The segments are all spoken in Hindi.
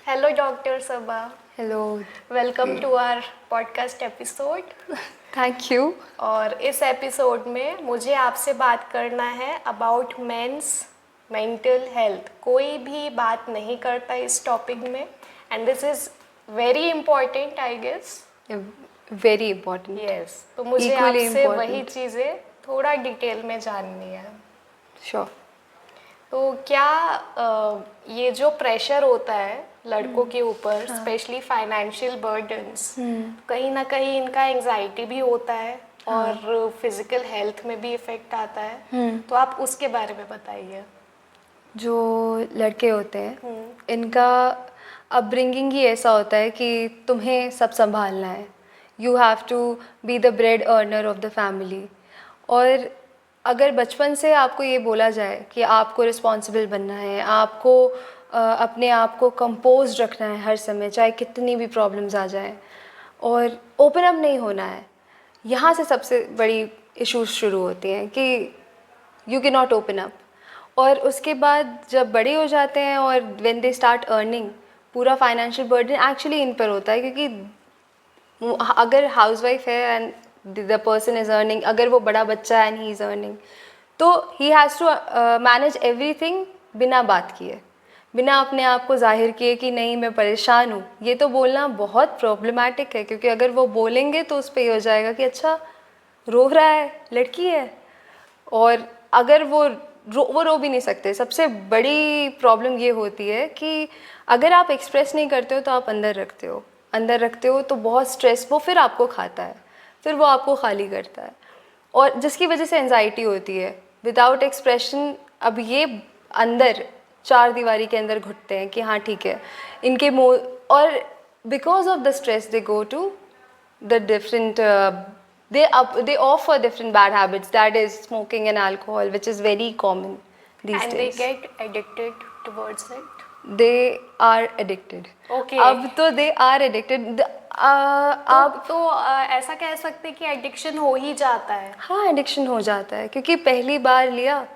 Hello, Dr. Sabha. Hello. Welcome to our podcast episode. Thank you. और इस एपिसोड में मुझे आपसे बात करना है अबाउट मेंस मेंटल हेल्थ। कोई भी बात नहीं करता इस टॉपिक में and this is very important I guess. Very important. Yes, तो मुझे Equally आपसे important. वही चीज़ें थोड़ा डिटेल में जाननी है। Sure. तो क्या ये जो प्रेशर होता है लड़कों के ऊपर, स्पेशली फाइनेंशियल बर्डन्स, कहीं ना कहीं इनका एंजाइटी भी होता है और फिजिकल हेल्थ में भी इफेक्ट आता है। तो आप उसके बारे में बताइए। जो लड़के होते हैं इनका अपब्रिंगिंग ही ऐसा होता है कि तुम्हें सब संभालना है. You have to be the bread earner of the family. और अगर बचपन से आपको ये बोला जाए कि आपको रिस्पॉन्सिबल बनना है, आपको अपने आप को कंपोज रखना है हर समय, चाहे कितनी भी प्रॉब्लम्स आ जाएं, और ओपन अप नहीं होना है, यहाँ से सबसे बड़ी इश्यूज शुरू होती हैं कि you can not open up. और उसके बाद जब बड़े हो जाते हैं और व्हेन दे स्टार्ट अर्निंग, पूरा फाइनेंशियल बर्डन एक्चुअली इन पर होता है. क्योंकि अगर हाउसवाइफ है and the person is earning, अगर वो बड़ा बच्चा है एंड ही इज़ अर्निंग, तो he has to manage everything बिना बात किए, बिना अपने आप को जाहिर किए कि नहीं मैं परेशान हूँ. ये तो बोलना बहुत प्रॉब्लमेटिक है, क्योंकि अगर वो बोलेंगे तो उस पर ये हो जाएगा कि अच्छा रो रहा है, लड़की है. और अगर वो रो भी नहीं सकते. सबसे बड़ी प्रॉब्लम ये होती है कि अगर आप एक्सप्रेस नहीं करते हो तो आप अंदर रखते हो तो बहुत स्ट्रेस वो फिर आपको खाता है, फिर वो आपको खाली करता है, और जिसकी वजह से एंजाइटी होती है विदाउट एक्सप्रेशन. अब ये अंदर चार दीवारी के अंदर घुटते हैं कि हाँ ठीक है इनके और because of the stress they go to the different they offer different bad habits, that is smoking and alcohol, which is very common these and they days. Get addicted towards it. They are addicted. Okay. अब तो they are addicted. तो ऐसा कह सकते हैं कि एडिक्शन हो ही जाता है। हाँ, एडिक्शन हो जाता है, क्योंकि पहली बार लिया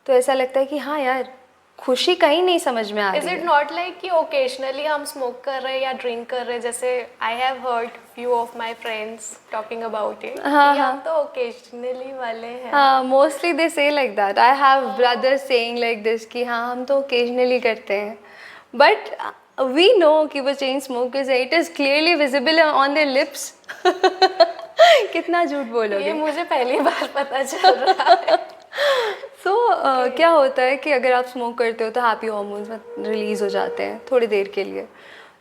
तो ऐसा लगता है कि हाँ यार खुशी कहीं नहीं समझ में आ इज रही इट है. नॉट लाइक कि ओकेजनली हम स्मोक कर रहे हैं या ड्रिंक कर रहे हैं, जैसे I have heard few of my friends talking about it, हाँ, हम तो ओकेजनली वाले हैं। हाँ, मोस्टली दे से like that. I have brothers saying like this कि हाँ हम तो ओकेजनली करते हैं, बट वी नो कि वो चेन स्मोकर्स है. It is clearly visible on their lips. कितना झूठ बोलोगे. ये मुझे पहली बार पता चल रहा है। सो क्या होता है कि अगर आप स्मोक करते हो तो हैप्पी हार्मोन्स रिलीज़ हो जाते हैं थोड़ी देर के लिए,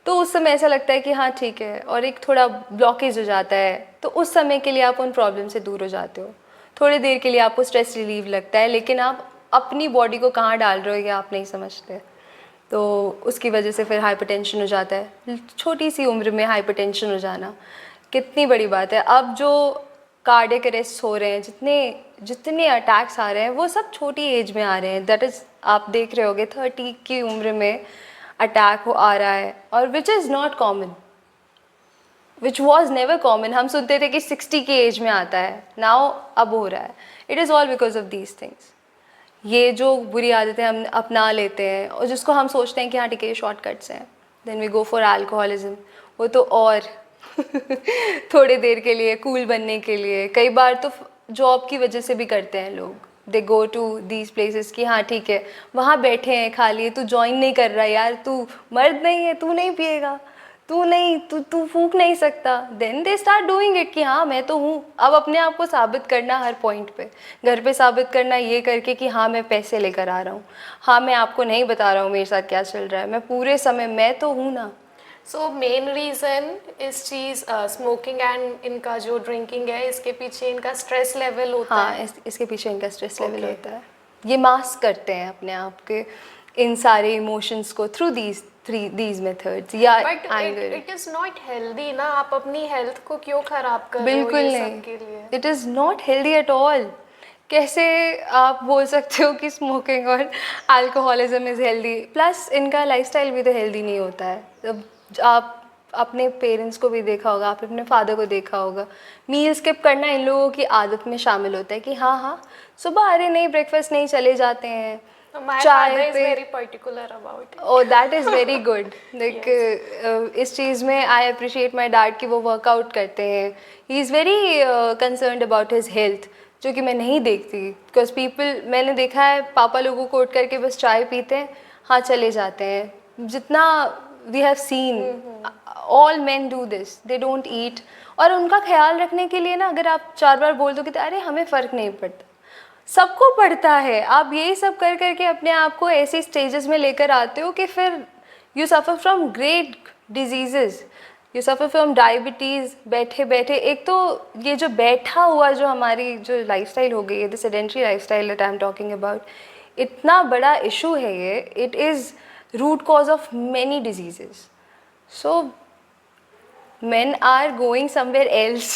तो उस समय ऐसा लगता है कि हाँ ठीक है, और एक थोड़ा ब्लॉकेज हो जाता है, तो उस समय के लिए आप उन प्रॉब्लम से दूर हो जाते हो. थोड़ी देर के लिए आपको स्ट्रेस रिलीव लगता है, लेकिन आप अपनी बॉडी को कहाँ डाल रहे हो ये आप नहीं समझते. तो उसकी वजह से फिर हाइपरटेंशन हो जाता है. छोटी सी उम्र में हाइपरटेंशन हो जाना कितनी बड़ी बात है. अब जो कार्डियक अरेस्ट हो रहे हैं, जितने अटैक्स आ रहे हैं, वो सब छोटी एज में आ रहे हैं. दैट इज़ आप देख रहे होगे 30 की उम्र में अटैक हो आ रहा है, और which is not common, which was never common. हम सुनते थे कि 60 की एज में आता है, नाउ अब हो रहा है. It is all because of these things. ये जो बुरी आदतें हम अपना लेते हैं और जिसको हम सोचते हैं कि हाँ ठीक है ये शॉर्टकट्स हैं, then we go for alcoholism. वो तो और थोड़ी देर के लिए कूल बनने के लिए, कई बार तो जॉब की वजह से भी करते हैं लोग. दे गो टू दीज प्लेसेस कि हाँ ठीक है वहाँ बैठे हैं खाली, तू ज्वाइन नहीं कर रहा यार, तू मर्द नहीं है, तू नहीं पिएगा, तू फूंक नहीं सकता. Then they start doing it कि हाँ मैं तो हूँ. अब अपने आप को साबित करना हर पॉइंट पे, घर पे साबित करना ये करके कि हाँ मैं पैसे लेकर आ रहा हूँ, हाँ मैं आपको नहीं बता रहा हूँ मेरे साथ क्या चल रहा है, मैं पूरे समय मैं तो हूँ ना. सो मेन रीज़न इस चीज़ स्मोकिंग एंड इनका जो ड्रिंकिंग है, इसके पीछे इनका स्ट्रेस लेवल होता हाँ, है। इसके पीछे इनका स्ट्रेस लेवल Okay. होता है. ये मास्क करते हैं अपने आप के इन सारे इमोशंस को थ्रू दीज मेथड्स या but anger. It is not healthy ना, आप अपनी हेल्थ को क्यों खराब कर रहे हो बिल्कुल ये नहीं. सब के लिए? It is not healthy at all. कैसे आप बोल सकते हो कि स्मोकिंग और अल्कोहलिज्म इज़ हेल्दी? प्लस इनका लाइफस्टाइल भी तो हेल्दी नहीं होता है. अब आप अपने पेरेंट्स को भी देखा होगा, आप अपने फादर को देखा होगा, मील स्किप करना इन लोगों की आदत में शामिल होता है कि हाँ हाँ सुबह अरे नहीं ब्रेकफास्ट नहीं चले जाते हैं, My चाय father is पे very particular about it. Oh that is very good like इस चीज़ में आई अप्रिशिएट माई डैड कि वो वर्कआउट करते हैं. He is very concerned about his health, जो कि मैं नहीं देखती. बिकॉज पीपल, मैंने देखा है पापा लोगों को उठ करके बस चाय पीते हैं, हाँ चले जाते हैं. जितना we have seen all men do this, they don't eat. और उनका ख्याल रखने के लिए ना, अगर आप 4 बार बोल दोगे तो अरे हमें फ़र्क नहीं पड़ता, सबको पड़ता है. आप यही सब कर करके अपने आप को ऐसे स्टेजेस में लेकर आते हो कि फिर you suffer from great diseases, you suffer from diabetes. बैठे बैठे, एक तो ये जो बैठा हुआ जो हमारी जो लाइफस्टाइल हो गई है, the sedentary lifestyle that I am talking about, इतना बड़ा इशू है ये. It is root cause of many diseases. So men are going somewhere else.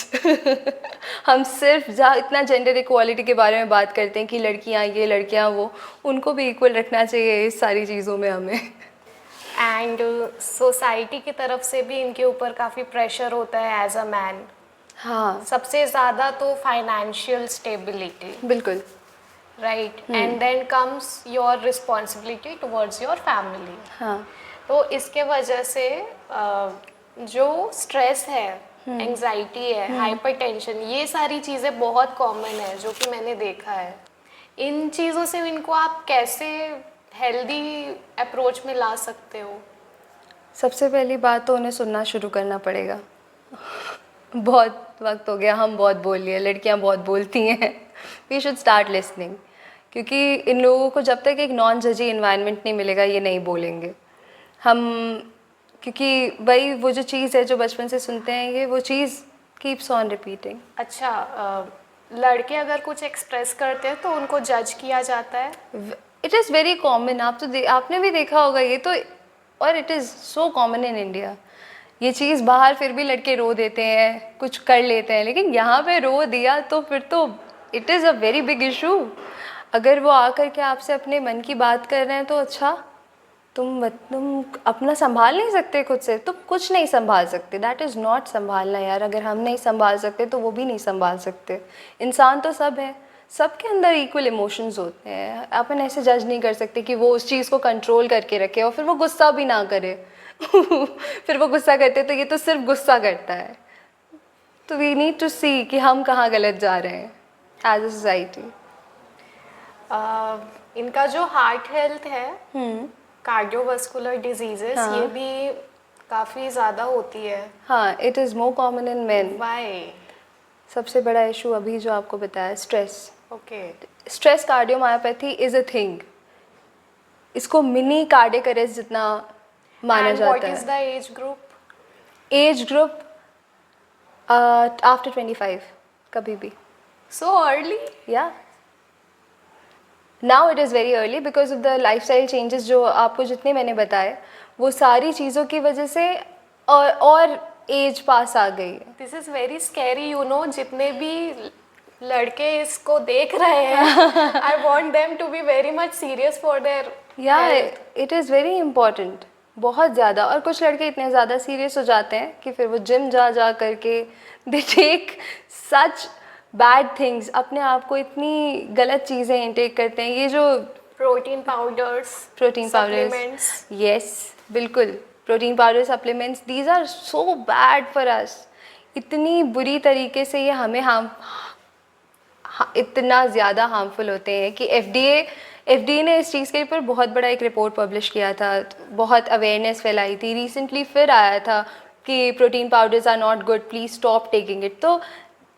हम सिर्फ जहाँ इतना जेंडर इक्वालिटी के बारे में बात करते हैं कि लड़कियाँ ये लड़कियाँ वो, उनको भी इक्वल रखना चाहिए इस सारी चीज़ों में हमें. एंड सोसाइटी की तरफ से भी इनके ऊपर काफ़ी प्रेशर होता है एज अ मैन. हाँ सबसे ज़्यादा तो फाइनेंशियल स्टेबिलिटी, बिल्कुल. Right, and then comes your responsibility towards your family. हाँ तो इसके वजह से जो स्ट्रेस है, एंजाइटी है, हाइपरटेंशन, ये सारी चीज़ें बहुत कॉमन है जो कि मैंने देखा है. इन चीज़ों से इनको आप कैसे हेल्दी अप्रोच में ला सकते हो? सबसे पहली बात तो उन्हें सुनना शुरू करना पड़ेगा. बहुत वक्त हो गया, हम बहुत बोल लिए, लड़कियां बहुत बोलती हैं. वी शुड स्टार्ट लिसनिंग, क्योंकि इन लोगों को जब तक एक नॉन जजी इन्वायरमेंट नहीं मिलेगा ये नहीं बोलेंगे. हम, क्योंकि वही वो जो चीज़ है जो बचपन से सुनते हैं, ये वो चीज़ कीप्स ऑन रिपीटिंग. अच्छा, लड़के अगर कुछ एक्सप्रेस करते हैं तो उनको जज किया जाता है. It is very common. आप तो आपने भी देखा होगा ये तो, और it is so common in India. ये चीज़ बाहर फिर भी लड़के रो देते हैं, कुछ कर लेते हैं, लेकिन यहाँ पे रो दिया तो फिर तो it is a very big issue. अगर वो आकर के आपसे अपने मन की बात कर रहे हैं तो अच्छा, तुम अपना संभाल नहीं सकते खुद से, तुम कुछ नहीं संभाल सकते. दैट इज़ नॉट संभालना यार. अगर हम नहीं संभाल सकते तो वो भी नहीं संभाल सकते. इंसान तो सब है, सबके अंदर इक्वल इमोशंस होते हैं. अपन ऐसे जज नहीं कर सकते कि वो उस चीज़ को कंट्रोल करके रखे और फिर वो गुस्सा भी ना करे. फिर वो गुस्सा करते तो ये तो सिर्फ गुस्सा करता है. तो वी नीड टू सी कि हम कहाँ गलत जा रहे हैं एज अ सोसाइटी. इनका जो हार्ट हेल्थ है, कार्डियोवास्कुलर डिजीजेस, ये भी काफ़ी ज़्यादा होती है. हाँ, it is more common in men. Why? सबसे बड़ा इशू अभी जो आपको बताया, stress. Okay. Stress cardiomyopathy is a thing. इसको मिनी कार्डियक अरेस्ट जितना माना जाता व्हाट है. Is the age group? Age group after 25, कभी भी. So early? या now it is very early because of the lifestyle changes जो आपको जितने मैंने बताए, वो सारी चीज़ों की वजह से और एज पास आ गई है. This is very scary, you know. जितने भी लड़के इसको देख रहे हैं, I want them to be very much serious for there. या इट इज़ वेरी इम्पॉर्टेंट, बहुत ज़्यादा. और कुछ लड़के इतने ज़्यादा सीरियस हो जाते हैं कि फिर वो जिम जा करके they take such bad things, अपने आप को इतनी गलत चीज़ें इनटेक करते हैं. ये जो प्रोटीन पाउडर्स, सप्लीमेंट्स, यस बिल्कुल, protein powder, supplements, these are so bad for us. इतनी बुरी तरीके से ये हमें इतना ज़्यादा हार्मफुल होते हैं कि एफडीए ने इस चीज़ के ऊपर बहुत बड़ा एक रिपोर्ट पब्लिश किया था, बहुत अवेयरनेस फैलाई थी. रिसेंटली फिर आया था कि protein powders are not good, please stop taking it. तो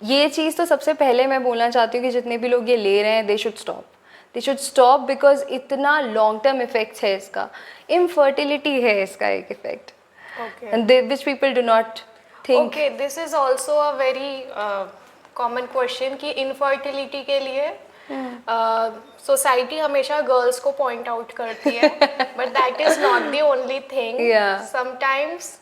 ये चीज़ तो सबसे पहले मैं बोलना चाहती हूँ कि जितने भी लोग ये ले रहे हैं, दे शुड स्टॉप बिकॉज इतना लॉन्ग टर्म इफेक्ट्स है इसका. इनफर्टिलिटी है इसका एक effect, and which people do not think. Okay, this is also a very common question कि इनफर्टिलिटी के लिए सोसाइटी हमेशा गर्ल्स को पॉइंट आउट करती है, but that is not the only thing. Sometimes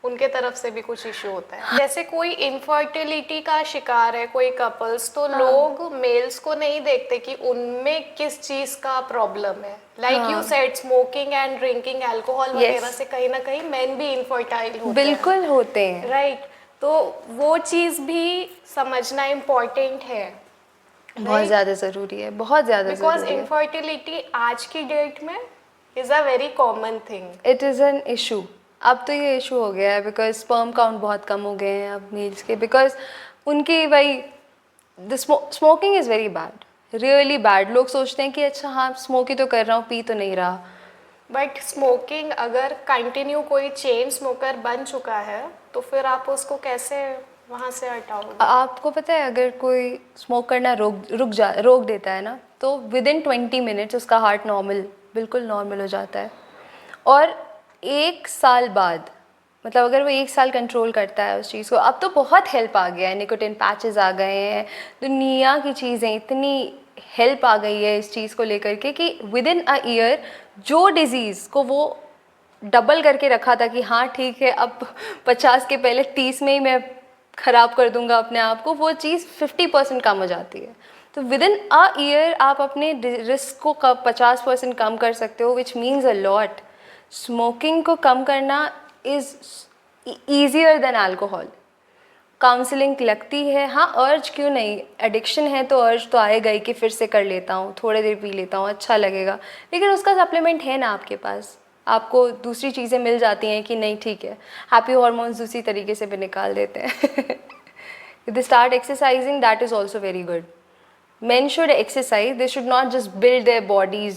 उनके तरफ से भी कुछ इशू होता है. जैसे कोई इनफर्टिलिटी का शिकार है कोई कपल्स, तो लोग मेल्स को नहीं देखते कि उनमें किस चीज का प्रॉब्लम है. Like you said, smoking and drinking alcohol वगैरह से कहीं ना कहीं मेन भी इनफर्टाइल होते हैं. बिल्कुल होते हैं, राइट. तो वो चीज़ भी समझना इम्पोर्टेंट है. बहुत ज़्यादा ज़रूरी है, बहुत ज़्यादा बिकॉज ज़रूरी है। इनफर्टिलिटी आज की डेट में is a very common thing. It is an issue. अब तो ये इशू हो गया है बिकॉज स्पर्म काउंट बहुत कम हो गए हैं अब मेल्स के, बिकॉज उनकी वही the smoking is very bad, really bad. लोग सोचते हैं कि अच्छा हाँ स्मोक ही तो कर रहा हूँ, पी तो नहीं रहा। बट स्मोकिंग अगर कंटिन्यू कोई चेन स्मोकर बन चुका है तो फिर आप उसको कैसे वहाँ से हटाओगे? आपको पता है अगर कोई स्मोक करना रोक देता है ना, तो विद इन 20 मिनट्स उसका हार्ट बिल्कुल नॉर्मल हो जाता है। और 1 साल बाद, मतलब अगर वो 1 साल कंट्रोल करता है उस चीज़ को, अब तो बहुत हेल्प आ गया है, निकोटिन पैचेस आ गए हैं, दुनिया की चीज़ें, इतनी हेल्प आ गई है इस चीज़ को लेकर के कि विद इन अ ईयर जो डिज़ीज़ को वो डबल करके रखा था कि हाँ ठीक है अब 50 के पहले 30 में ही मैं ख़राब कर दूंगा अपने आप को, वो चीज़ 50% कम हो जाती है। तो विद इन अ ईयर आप अपने रिस्क को 50% कम कर सकते हो, which means a lot. Smoking को कम करना is easier than alcohol. Counselling लगती है, हाँ अर्ज क्यों नहीं, एडिक्शन है तो अर्ज तो आएगा ही कि फिर से कर लेता हूँ, थोड़ी देर पी लेता हूँ, अच्छा लगेगा, लेकिन उसका सप्लीमेंट है ना आपके पास, आपको दूसरी चीज़ें मिल जाती हैं कि नहीं ठीक है, हैप्पी हॉर्मोन्स दूसरी तरीके से भी निकाल देते हैं। They start exercising, that is also very good. men should exercise, they should not just build their bodies,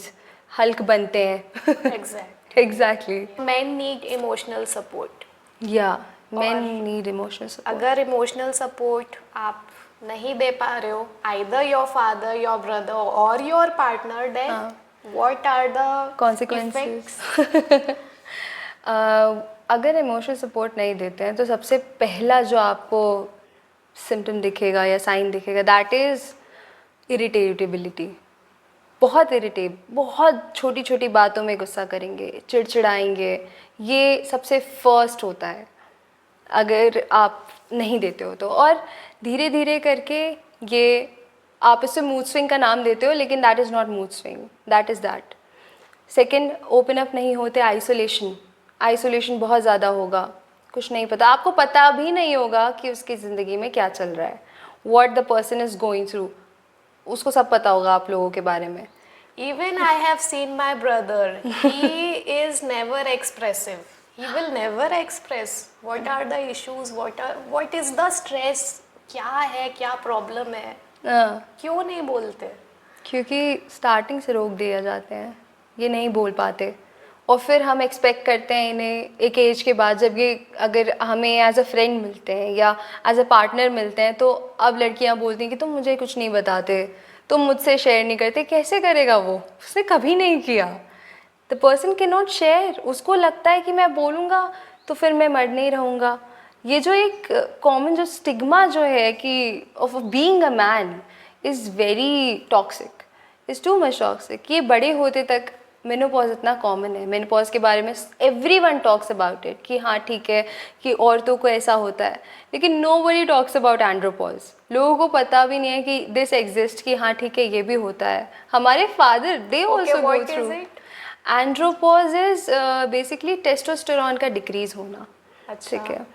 Hulk बनते हैं। Exact. Exactly. men need emotional support। Yeah, men और need emotional support. अगर इमोशनल सपोर्ट आप नहीं दे पा रहे हो, either your father, your brother और your partner, then what are the Consequences. अगर इमोशनल सपोर्ट नहीं देते हैं तो सबसे पहला जो आपको सिम्टम दिखेगा या साइन दिखेगा, दैट इज़ इरिटेबिलिटी। बहुत छोटी छोटी बातों में गुस्सा करेंगे, चिड़चिड़ाएंगे, ये सबसे फर्स्ट होता है अगर आप नहीं देते हो तो। और धीरे धीरे करके ये, आप इसे मूड स्विंग का नाम देते हो लेकिन that is not mood swing, that is that. Second, open up नहीं होते, आइसोलेशन बहुत ज़्यादा होगा, कुछ नहीं पता, आपको पता भी नहीं होगा कि उसकी ज़िंदगी में क्या चल रहा है, what the person is going through, उसको सब पता होगा आप लोगों के बारे में। Even I have seen my brother. He is never expressive. He will never express what are the issues, what is the stress, क्या है, क्या प्रॉब्लम है, क्यों नहीं बोलते? क्योंकि स्टार्टिंग से रोक दिया जाते हैं, ये नहीं बोल पाते, और फिर हम एक्सपेक्ट करते हैं इन्हें एक एज के बाद, जब ये अगर हमें एज अ फ्रेंड मिलते हैं या एज अ पार्टनर मिलते हैं, तो अब लड़कियां बोलती हैं कि तुम मुझे कुछ नहीं बताते, तुम मुझसे शेयर नहीं करते। कैसे करेगा वो, उसने कभी नहीं किया। The person can not share, उसको लगता है कि मैं बोलूँगा तो फिर मैं मर नहीं रहूँगा। ये जो एक कॉमन जो स्टिग्मा जो है कि of being a man is very toxic, is too much toxic. ये बड़े होते तक मेनोपॉज इतना कॉमन है, मेनोपॉज के बारे में एवरीवन टॉक्स अबाउट इट कि हाँ ठीक है कि औरतों को ऐसा होता है, लेकिन नोबडी टॉक्स अबाउट एंड्रोपॉज। लोगों को पता भी नहीं है कि दिस एग्जिस्ट, कि हाँ ठीक है ये भी होता है। हमारे father they also go through. Andropause is basically testosterone का डिक्रीज होना। अच्छा। ठीक है,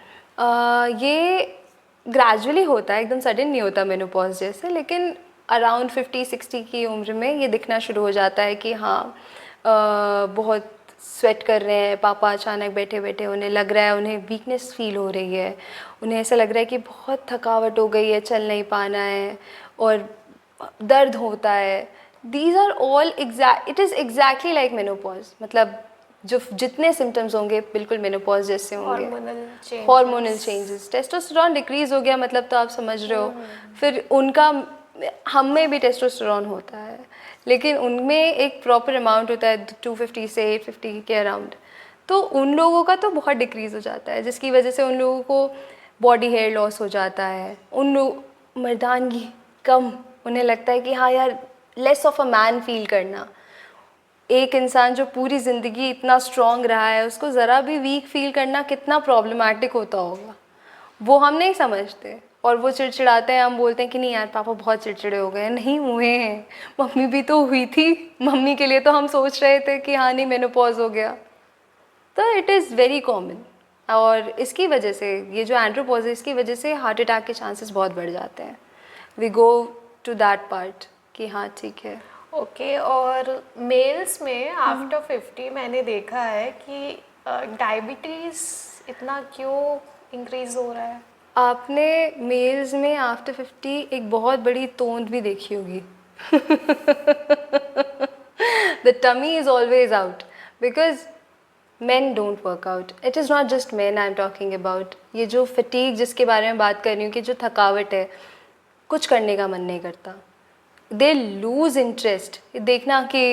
ये ग्रेजुअली होता है, एकदम सडन नहीं होता मेनोपॉज जैसे, लेकिन अराउंड 50-60 की उम्र में ये दिखना शुरू हो जाता है कि हाँ बहुत स्वेट कर रहे हैं पापा, अचानक बैठे बैठे उन्हें लग रहा है, उन्हें वीकनेस फील हो रही है, उन्हें ऐसा लग रहा है कि बहुत थकावट हो गई है, चल नहीं पाना है, और दर्द होता है। These are all it is exactly like menopause, मतलब जो जितने सिम्टम्स होंगे बिल्कुल मेनोपॉज जैसे होंगे। हार्मोनल चेंजेस, टेस्टोस्टेरॉन डिक्रीज हो गया मतलब तो आप समझ रहे हो। फिर उनका, हम में भी टेस्टोस्टेरॉन होता है, लेकिन उनमें एक प्रॉपर अमाउंट होता है 250 से 850 के अराउंड, तो उन लोगों का तो बहुत डिक्रीज़ हो जाता है, जिसकी वजह से उन लोगों को बॉडी हेयर लॉस हो जाता है, उन लोग मर्दानगी कम, उन्हें लगता है कि हाँ यार less of a man feel करना। एक इंसान जो पूरी ज़िंदगी इतना स्ट्रॉन्ग रहा है, उसको ज़रा भी वीक फील करना कितना प्रॉब्लमेटिक होता होगा, वो हम नहीं समझते, और वो चिड़चिड़ाते हैं। हम बोलते हैं कि नहीं यार पापा बहुत चिड़चिड़े हो गए, नहीं हुए हैं, मम्मी भी तो हुई थी, मम्मी के लिए तो हम सोच रहे थे कि हाँ नहीं मेनोपॉज हो गया। तो इट इज़ वेरी कॉमन, और इसकी वजह से ये जो एंड्रोपॉज है, इसकी वजह से हार्ट अटैक के चांसेस बहुत बढ़ जाते हैं। We go to that part कि हाँ ठीक है। ओके और मेल्स में आफ्टर 50 मैंने देखा है कि डायबिटीज़ इतना क्यों इंक्रीज हो रहा है? आपने मेल्स में आफ्टर 50 एक बहुत बड़ी तोंद भी देखी होगी। The tummy is always out because men don't work out. It is not just men I'm talking about. ये जो fatigue जिसके बारे में बात कर रही हूँ कि जो थकावट है, कुछ करने का मन नहीं करता, they lose interest. देखना कि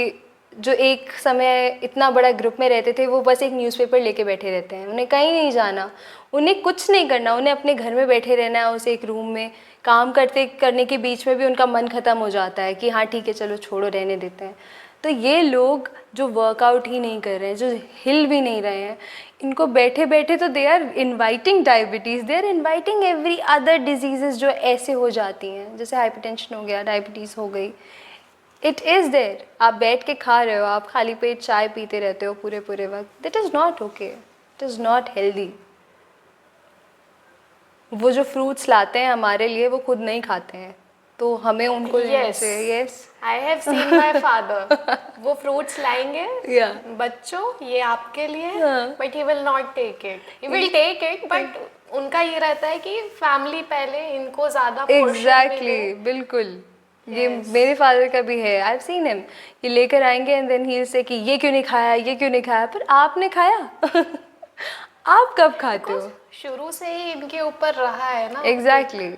जो एक समय इतना बड़ा ग्रुप में रहते थे वो बस एक न्यूज़पेपर लेके बैठे रहते हैं, उन्हें कहीं नहीं जाना, उन्हें कुछ नहीं करना, उन्हें अपने घर में बैठे रहना है उस एक रूम में। काम करने के बीच में भी उनका मन ख़त्म हो जाता है कि हाँ ठीक है चलो छोड़ो रहने देते हैं। तो ये लोग जो वर्कआउट ही नहीं कर रहे हैं, जो हिल भी नहीं रहे हैं, इनको बैठे बैठे तो they are inviting diabetes, they are inviting every other disease जो ऐसे हो जाती हैं, जैसे हाइपरटेंशन हो गया, डायबिटीज़ हो गई। It is there. आप बैठ के खा रहे हो, आप खाली पेट चाय पीते रहते हो पूरे पूरे वक्त, that is not okay, it is not healthy. वो जो फ्रूट्स लाते हैं हमारे लिए वो खुद नहीं खाते हैं, तो हमें उनको लेना चाहिए। Yes, I have seen my father, वो फ्रूट्स लाएंगे Yeah. बच्चों ये आपके लिए, हाँ. But he will not take it, he will take it but उनका ये रहता है कि फैमिली पहले, इनको ज़्यादा एग्जैक्टली, बिल्कुल। ये मेरे फादर का भी है, आई हैव सीन हिम, ये लेकर आएंगे and then he will say कि ये क्यों नहीं खाया, ये क्यों नहीं खाया, पर आपने खाया। आप कब खाते हो? शुरू से ही इनके ऊपर रहा है ना, exactly,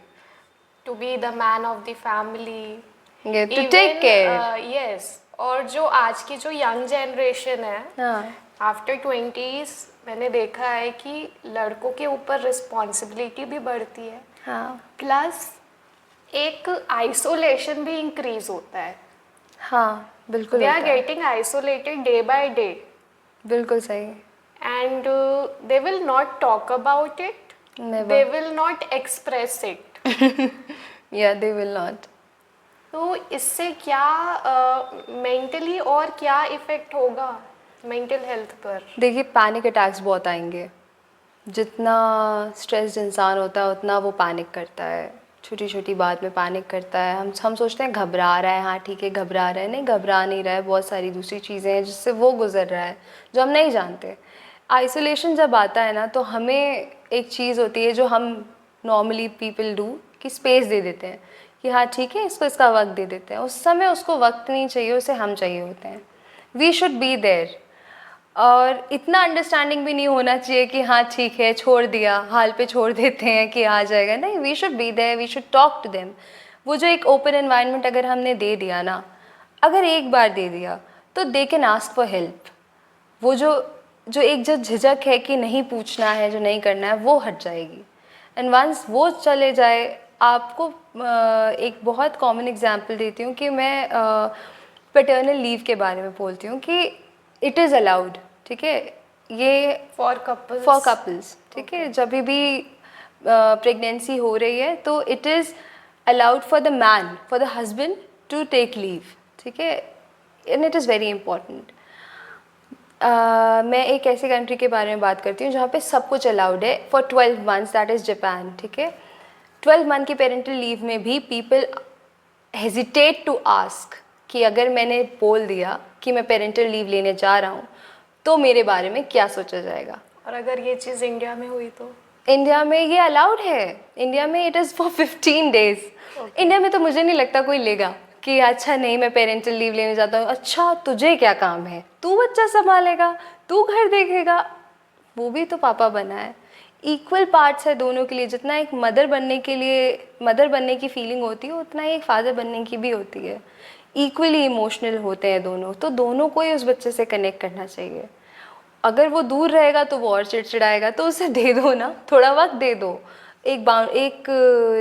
to be the man of the family, to take care. Yes. और जो आज की जो यंग जनरेशन है, हाँ, आफ्टर 20s मैंने देखा है कि लड़कों के ऊपर रिस्पॉन्सिबिलिटी भी बढ़ती है, हाँ, प्लस एक आइसोलेशन भी इंक्रीज होता है। हाँ, बिल्कुल दे आर होता है। Getting isolated day by day बिल्कुल सही। And they will not talk about it, they will not express it. या दे विल नॉट। तो इससे क्या मेंटली और क्या इफेक्ट होगा मेंटल हेल्थ पर? देखिए पैनिक अटैक्स बहुत आएंगे, जितना स्ट्रेस्ड इंसान होता है उतना वो पैनिक करता है, छोटी छोटी बात में पैनिक करता है। हम सोचते हैं घबरा रहा है, हाँ ठीक है घबरा रहा है, नहीं घबरा नहीं रहा है, बहुत सारी दूसरी चीज़ें हैं जिससे वो गुजर रहा है जो हम नहीं जानते। आइसोलेशन जब आता है ना तो हमें एक चीज़ होती है जो हम नॉर्मली पीपल डू कि स्पेस दे देते हैं कि हाँ ठीक है इसको इसका वक्त दे देते हैं। उस समय उसको वक्त नहीं चाहिए, उसे हम चाहिए होते हैं। We should be there. और इतना अंडरस्टैंडिंग भी नहीं होना चाहिए कि हाँ ठीक है छोड़ दिया, हाल पे छोड़ देते हैं कि आ जाएगा, नहीं, we should be there, we should talk to them. वो जो एक ओपन एनवायरनमेंट अगर हमने दे दिया ना, अगर एक बार दे दिया तो they can ask for help. वो जो एक जो झिझक है कि नहीं पूछना है, जो नहीं करना है, वो हट जाएगी। एंड वंस वो चले जाए, आपको एक बहुत कॉमन एग्जांपल देती हूँ कि मैं पैटर्नल लीव के बारे में बोलती हूँ कि इट इज़ अलाउड, ठीक है, ये फॉर कपल्स, ठीक है, जब भी प्रेगनेंसी हो रही है तो it is allowed for the man, for the husband to take leave, ठीक है, and it is very important. मैं एक ऐसी कंट्री के बारे में बात करती हूँ जहाँ पे सब कुछ अलाउड है for 12 months, that is Japan, ठीक है। 12 मंथ की पेरेंटल लीव में भी पीपल हेजिटेट टू आस्क कि अगर मैंने बोल दिया कि मैं पेरेंटल लीव लेने जा रहा हूँ तो मेरे बारे में क्या सोचा जाएगा। और अगर ये चीज़ इंडिया में हुई तो? इंडिया में ये अलाउड है, इंडिया में it is for 15 days. India में तो मुझे नहीं लगता कोई लेगा कि अच्छा नहीं मैं पेरेंटल लीव लेने जाता हूँ, अच्छा तुझे क्या काम है, तू बच्चा संभालेगा, तू घर देखेगा, वो भी तो पापा बना है। इक्वल पार्ट्स है दोनों के लिए। जितना एक मदर बनने की फीलिंग होती है उतना ही एक फादर बनने की भी होती है। इक्वली इमोशनल होते हैं दोनों, तो दोनों को ही उस बच्चे से कनेक्ट करना चाहिए। अगर वो दूर रहेगा तो वो और चिड़चिड़ाएगा, तो उसे दे दो ना, थोड़ा वक्त दे दो। एक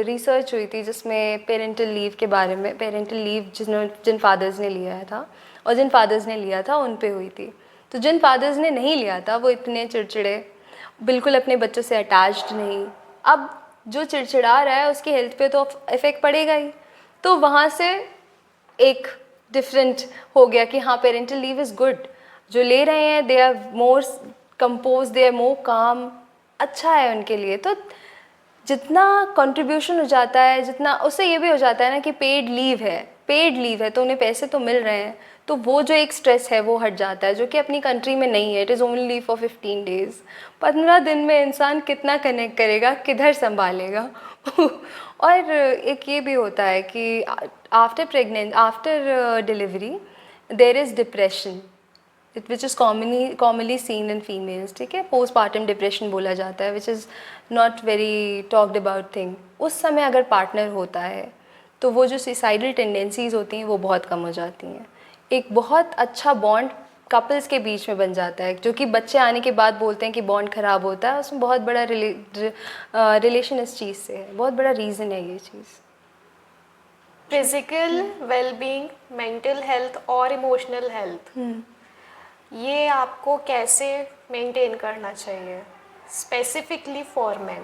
रिसर्च हुई थी जिसमें पेरेंटल लीव के बारे में, पेरेंटल लीव जिन फादर्स ने लिया था और जिन फादर्स ने लिया था उन पे हुई थी। तो जिन फादर्स ने नहीं लिया था वो इतने चिड़चिड़े, बिल्कुल अपने बच्चों से अटैच्ड नहीं। अब जो चिड़चिड़ा रहा है उसकी हेल्थ पे तो इफ़ेक्ट पड़ेगा ही, तो वहाँ से एक डिफरेंट हो गया कि हाँ पेरेंटल लीव इज़ गुड। जो ले रहे हैं they are more composed, they are more calm, अच्छा है उनके लिए। तो जितना कंट्रीब्यूशन हो जाता है, जितना उससे ये भी हो जाता है ना कि पेड लीव है तो उन्हें पैसे तो मिल रहे हैं, तो वो जो एक स्ट्रेस है वो हट जाता है, जो कि अपनी कंट्री में नहीं है. It is only for 15 days. 15 दिन में इंसान कितना कनेक्ट करेगा, किधर संभालेगा. और एक ये भी होता है कि after delivery there is depression which is commonly seen in females. ठीक है, पोस्टपार्टम डिप्रेशन बोला जाता है, which is not very talked about thing. उस समय अगर पार्टनर होता है तो वो जो सुसाइडल टेंडेंसीज़ होती हैं वो बहुत कम हो जाती हैं. एक बहुत अच्छा बॉन्ड कपल्स के बीच में बन जाता है, जो कि बच्चे आने के बाद बोलते हैं कि बॉन्ड ख़राब होता है, उसमें बहुत बड़ा रिलेशन इस चीज़ से है, बहुत बड़ा रीज़न है ये चीज़. फिजिकल वेलबींग, मेंटल हेल्थ और इमोशनल हेल्थ, ये आपको कैसे मेंटेन करना चाहिए specifically for main?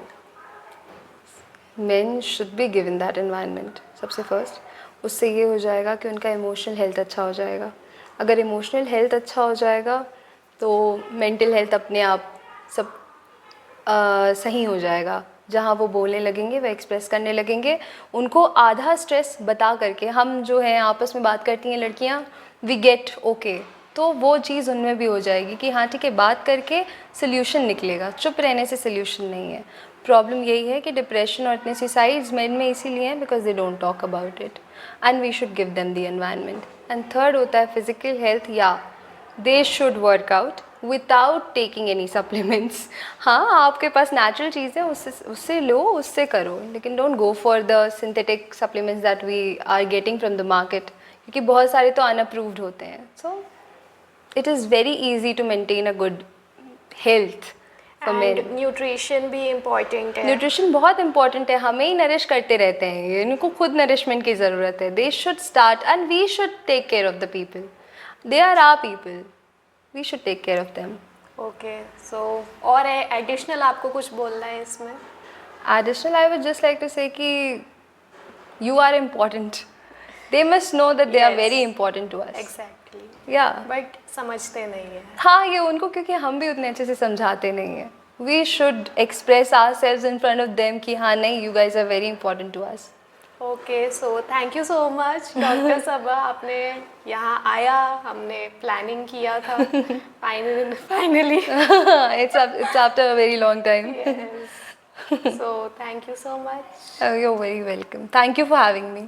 Main should be given that environment सबसे फर्स्ट. उससे ये हो जाएगा कि उनका इमोशनल हेल्थ अच्छा हो जाएगा. अगर इमोशनल हेल्थ अच्छा हो जाएगा तो मेंटल हेल्थ अपने आप सब सही हो जाएगा. जहाँ वो बोलने लगेंगे, वो एक्सप्रेस करने लगेंगे, उनको आधा स्ट्रेस बता करके, हम जो हैं आपस में बात करती हैं लड़कियाँ, वी गेट ओके, तो वो चीज़ उनमें भी हो जाएगी कि हाँ ठीक है, बात करके सोल्यूशन निकलेगा, चुप रहने से सोल्यूशन नहीं है. प्रॉब्लम यही है कि डिप्रेशन और इतने सुसाइड्स मेन में इसीलिए हैं because they don't talk about it, and we should give them the environment. And third होता है फिजिकल हेल्थ. या they should work out without taking any supplements. हाँ, आपके पास नेचुरल चीज़ें उससे लो, उससे करो, लेकिन don't go for the synthetic supplements that we are getting from the market, क्योंकि बहुत सारे तो अनअप्रूव्ड होते हैं. So it is very easy to maintain a good health for and men. Nutrition भी इम्पोर्टेंट है. न्यूट्रिशन बहुत इंपॉर्टेंट है, हमें ही नरिश करते रहते हैं ये, इनको खुद नरिशमेंट की ज़रूरत है. They should start and we should take care of the people. They are our people, we should take care of them. Okay, so और एडिशनल आपको कुछ बोलना है इसमें? Additional, I would just like to say कि you are important. They must know that they are Yes. very important to us. Exactly. Yeah. But समझते नहीं है. हाँ, ये उनको, क्योंकि हम भी उतने अच्छे से समझाते नहीं हैं. We should express ourselves in front of them कि हाँ नहीं, you guys are very important to us. Okay, so thank you so much doctor Saba, आपने यहाँ आया, हमने प्लानिंग किया था, finally. It's after a very long time. So thank you so much. You're very welcome. Thank you for having me.